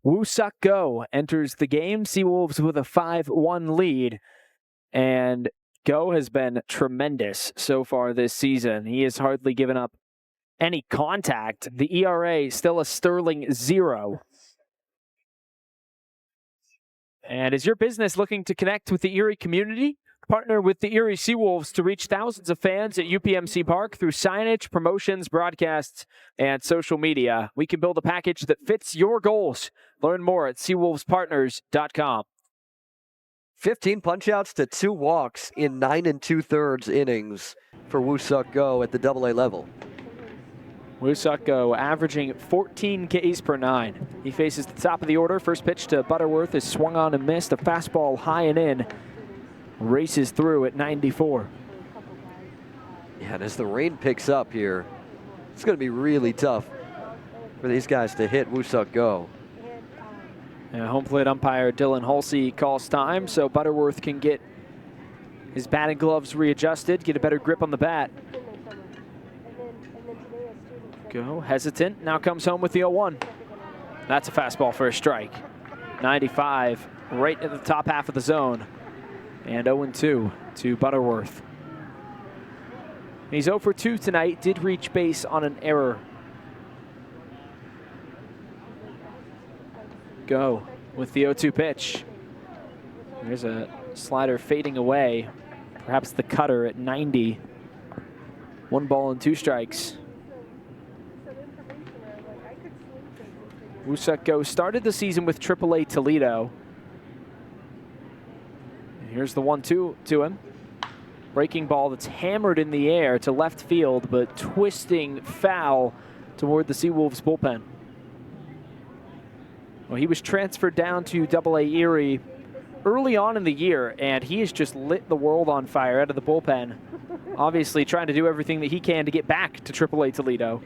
Woo-suk Go enters the game. Seawolves with a 5-1 lead. And Go has been tremendous so far this season. He has hardly given up any contact. The ERA still a sterling 0. And is your business looking to connect with the Erie community? Partner with the Erie Seawolves to reach thousands of fans at UPMC Park through signage, promotions, broadcasts, and social media. We can build a package that fits your goals. Learn more at seawolvespartners.com. 15 punch-outs to 2 walks in 9 2/3 innings for Woo-suk Go at the AA level. Woo-suk Go averaging 14 Ks per 9. He faces the top of the order. First pitch to Butterworth is swung on and missed. A fastball high and in. Races through at 94. Yeah, and as the rain picks up here, it's going to be really tough for these guys to hit Woo-suk Go. And home plate umpire Dylan Hulsey calls time, so Butterworth can get his batting gloves readjusted, get a better grip on the bat. Go hesitant, now comes home with the 0-1. That's a fastball for a strike. 95, right at the top half of the zone. And 0-2 to Butterworth. He's 0 for 2 tonight, did reach base on an error. Go with the 0-2 pitch. There's a slider fading away. Perhaps the cutter at 90. 1 ball and 2 strikes. Woo-suk Go started the season with AAA Toledo. Here's the 1-2 to him. Breaking ball that's hammered in the air to left field, but twisting foul toward the Seawolves bullpen. Well, he was transferred down to AA Erie early on in the year, and he has just lit the world on fire out of the bullpen. Obviously trying to do everything that he can to get back to AAA Toledo.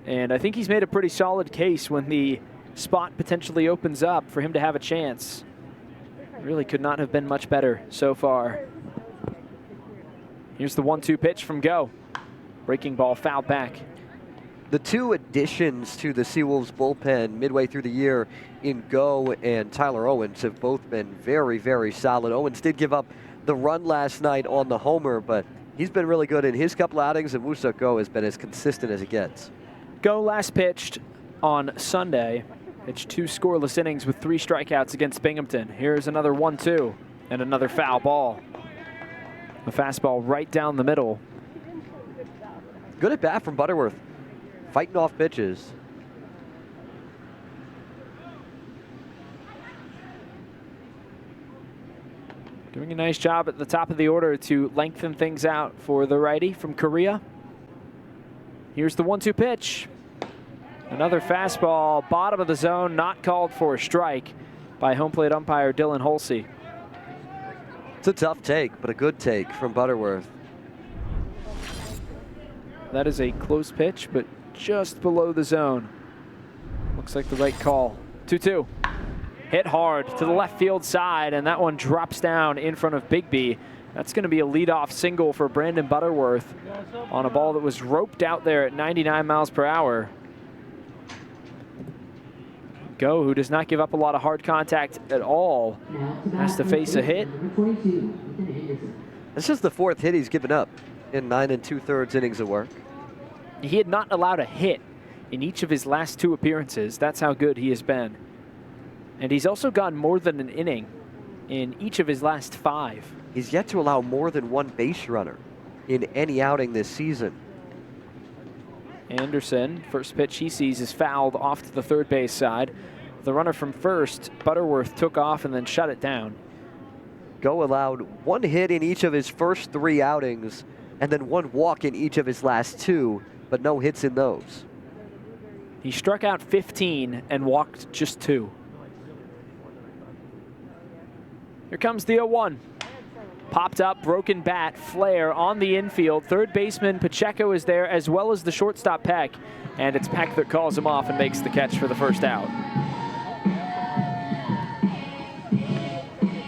And I think he's made a pretty solid case when the spot potentially opens up for him to have a chance. Really could not have been much better so far. Here's the 1-2 pitch from Go. Breaking ball fouled back. The 2 additions to the Seawolves bullpen midway through the year in Go and Tyler Owens have both been very, very solid. Owens did give up the run last night on the homer, but he's been really good in his couple outings, and Woo-suk Go has been as consistent as it gets. Go last pitched on Sunday. Pitched 2 scoreless innings with 3 strikeouts against Binghamton. Here's another 1-2 and another foul ball. A fastball right down the middle. Good at bat from Butterworth. Fighting off pitches. Doing a nice job at the top of the order to lengthen things out for the righty from Korea. Here's the 1-2 pitch. Another fastball, bottom of the zone, not called for a strike by home plate umpire Dylan Hulsey. It's a tough take, but a good take from Butterworth. That is a close pitch, but just below the zone. Looks like the right call. 2-2. Hit hard to the left field side, and that one drops down in front of Bigby. That's going to be a leadoff single for Brandon Butterworth on a ball that was roped out there at 99 miles per hour. Go, who does not give up a lot of hard contact at all, has to face a hit. This is the 4th hit he's given up in 9 2/3 innings of work. He had not allowed a hit in each of his last 2 appearances. That's how good he has been. And he's also gotten more than an inning in each of his last 5. He's yet to allow more than 1 base runner in any outing this season. Anderson, first pitch he sees is fouled off to the third base side. The runner from first, Butterworth, took off and then shut it down. Go allowed 1 hit in each of his first 3 outings and then 1 walk in each of his last 2, but no hits in those. He struck out 15 and walked just 2. Here comes the 0-1. Popped up, broken bat, flare on the infield. Third baseman Pacheco is there, as well as the shortstop Peck. And it's Peck that calls him off and makes the catch for the first out.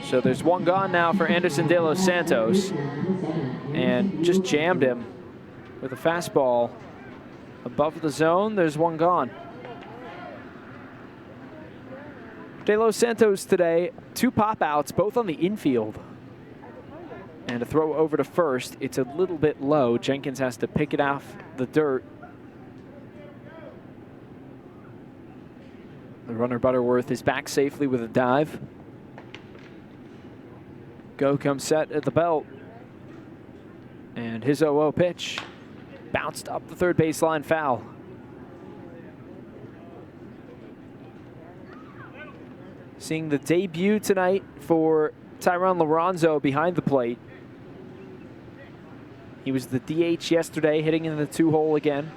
So there's 1 gone now for Anderson De Los Santos. And just jammed him with a fastball above the zone. There's 1 gone. De Los Santos today, 2 pop-outs, both on the infield. And a throw over to first. It's a little bit low. Jenkins has to pick it off the dirt. The runner Butterworth is back safely with a dive. Go comes set at the belt. And his 0-0 pitch bounced up the third baseline, foul. Seeing the debut tonight for Tyron Lorenzo behind the plate. He was the DH yesterday, hitting in the 2-hole again.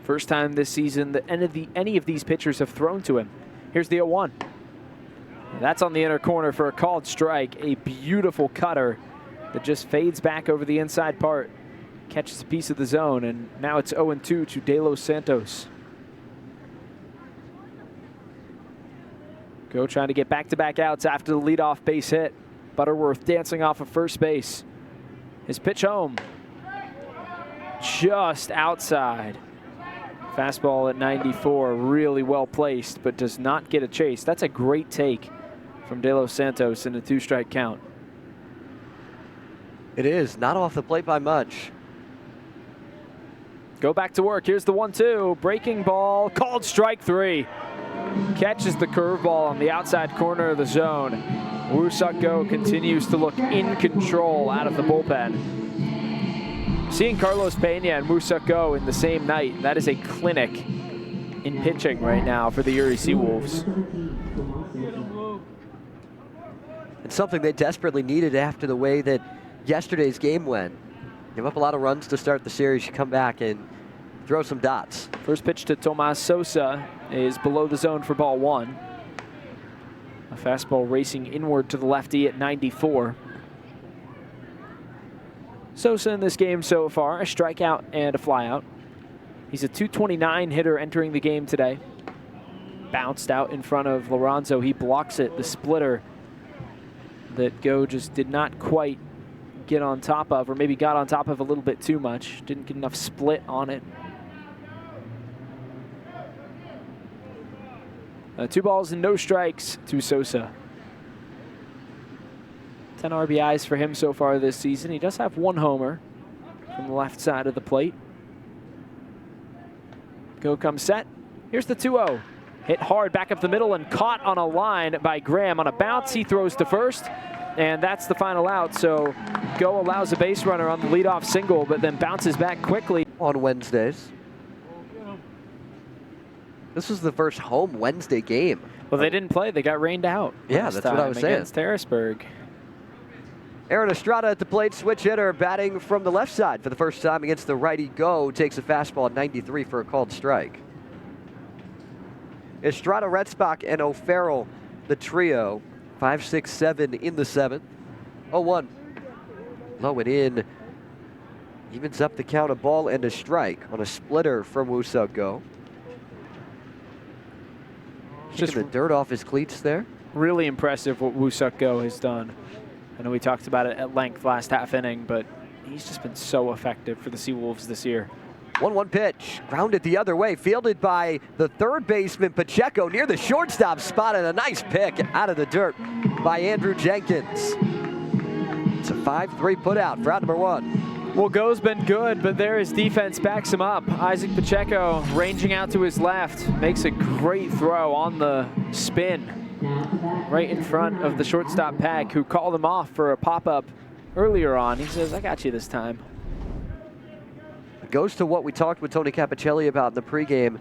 First time this season that any of these pitchers have thrown to him. Here's the 0-1. That's on the inner corner for a called strike. A beautiful cutter that just fades back over the inside part. Catches a piece of the zone, and now it's 0-2 to De Los Santos. Go trying to get back-to-back outs after the leadoff base hit. Butterworth dancing off of first base. His pitch home. Just outside. Fastball at 94, really well placed, but does not get a chase. That's a great take from De Los Santos in a 2-strike count. It is, not off the plate by much. Go back to work. Here's the 1-2. Breaking ball, called strike 3. Catches the curveball on the outside corner of the zone. Woo-suk Go continues to look in control out of the bullpen. Seeing Carlos Pena and Woo-suk Go in the same night, that is a clinic in pitching right now for the Erie Seawolves. It's something they desperately needed after the way that yesterday's game went. Give up a lot of runs to start the series. You come back and throw some dots. First pitch to Tomas Sosa is below the zone for ball 1. A fastball racing inward to the lefty at 94. Sosa in this game so far, a strikeout and a flyout. He's a .229 hitter entering the game today. Bounced out in front of Lorenzo. He blocks it, the splitter that Go just did not quite get on top of, or maybe got on top of a little bit too much. Didn't get enough split on it. 2 balls and no strikes to Sosa. 10 RBIs for him so far this season. He does have 1 homer from the left side of the plate. Go comes set. Here's the 2-0. Hit hard back up the middle and caught on a line by Graham. On a bounce, he throws to first, and that's the final out. So Go allows a base runner on the leadoff single, but then bounces back quickly. On Wednesdays. This was the first home Wednesday game. Well, they didn't play. They got rained out. Yeah, that's what I was saying. Against Harrisburg. Aaron Estrada at the plate, switch hitter, batting from the left side for the first time against the righty Go. Takes a fastball at 93 for a called strike. Estrada, Retzbach, and O'Farrell, the trio. 5, 6, 7 in the 7th. 0-1. Low and in. Evens up the count, a ball and a strike on a splitter from Woo-suk Go. Just the dirt off his cleats there. Really impressive what Woo-suk Go has done. I know we talked about it at length last half inning, but he's just been so effective for the Seawolves this year. 1-1 pitch, grounded the other way, fielded by the third baseman Pacheco near the shortstop spot, and a nice pick out of the dirt by Andrew Jenkins. It's a 5-3 put out for out number 1. Well, Go's been good, but there his defense backs him up. Isaac Pacheco ranging out to his left, makes a great throw on the spin right in front of the shortstop Pack, who called him off for a pop-up earlier on. He says, I got you this time. It goes to what we talked with Tony Capicelli about in the pregame.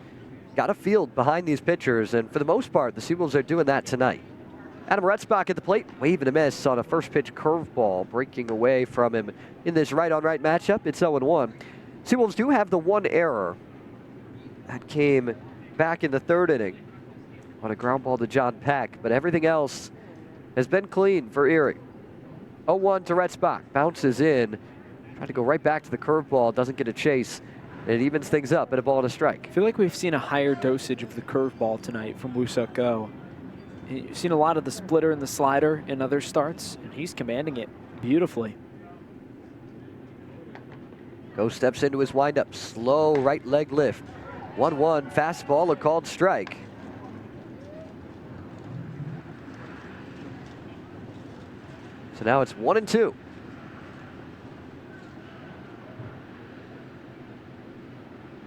Got a field behind these pitchers, and for the most part, the Seawolves are doing that tonight. Adam Retzbach at the plate, waving a miss on a first pitch curveball, breaking away from him in this right-on-right matchup. It's 0-1. Seawolves do have the 1 error that came back in the 3rd inning on a ground ball to John Peck, but everything else has been clean for Erie. 0-1 to Retzbach, bounces in, trying to go right back to the curveball, doesn't get a chase, and it evens things up at a ball and a strike. I feel like we've seen a higher dosage of the curveball tonight from Woo-suk Go. You've seen a lot of the splitter and the slider in other starts, and he's commanding it beautifully. Go steps into his windup, slow right leg lift. 1-1 fastball, a called strike. So now it's 1-2.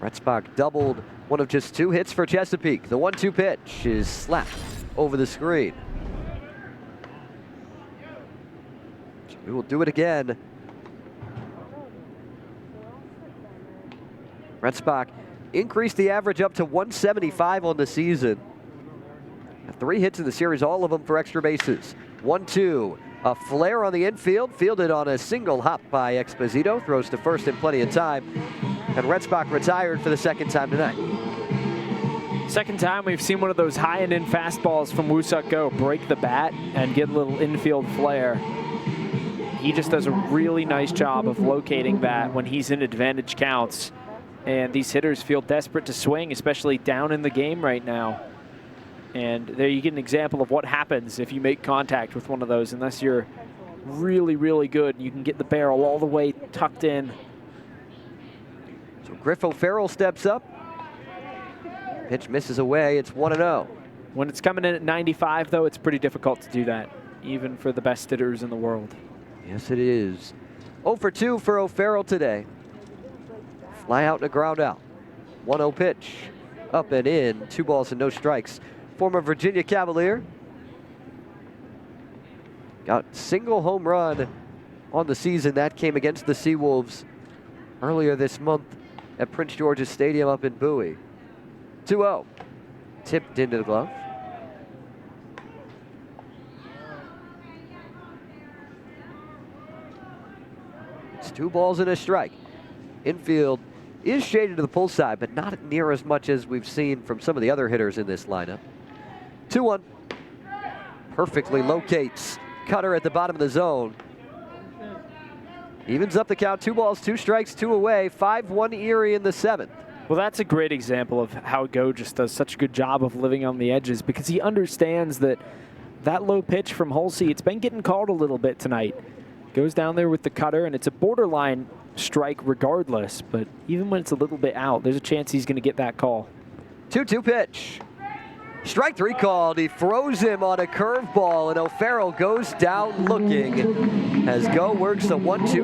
Retzbach doubled one of just 2 hits for Chesapeake. The 1-2 pitch is slapped over the screen. We will do it again. Retzbach increased the average up to 175 on the season. 3 hits in the series, all of them for extra bases. 1-2, a flare on the infield, fielded on a single hop by Exposito, throws to first in plenty of time, and Retzbach retired for the 2nd time tonight. Second time we've seen one of those high and in fastballs from Woo-suk Go break the bat and get a little infield flare. He just does a really nice job of locating that when he's in advantage counts. And these hitters feel desperate to swing, especially down in the game right now. And there you get an example of what happens if you make contact with one of those, unless you're really, really good. You can get the barrel all the way tucked in. So Griff O'Farrell steps up. Pitch misses away. It's 1-0. When it's coming in at 95, though, it's pretty difficult to do that, even for the best hitters in the world. Yes, it is. 0 for 2 for O'Farrell today. Fly out and a ground out. 1-0 pitch. Up and in. 2 balls and no strikes. Former Virginia Cavalier. Got single home run on the season. That came against the Seawolves earlier this month at Prince George's Stadium up in Bowie. 2-0. Tipped into the glove. It's 2 balls and a strike. Infield is shaded to the pull side, but not near as much as we've seen from some of the other hitters in this lineup. 2-1. Perfectly locates Cutter at the bottom of the zone. Evens up the count. 2 balls, 2 strikes, 2 away. 5-1 Erie in the 7th. Well, that's a great example of how Go just does such a good job of living on the edges, because he understands that that low pitch from Holsey, it's been getting called a little bit tonight. Goes down there with the cutter, and it's a borderline strike regardless, but even when it's a little bit out, there's a chance he's going to get that call. 2-2 pitch. Strike 3 called. He throws him on a curveball, and O'Farrell goes down looking as Go works the 1-2.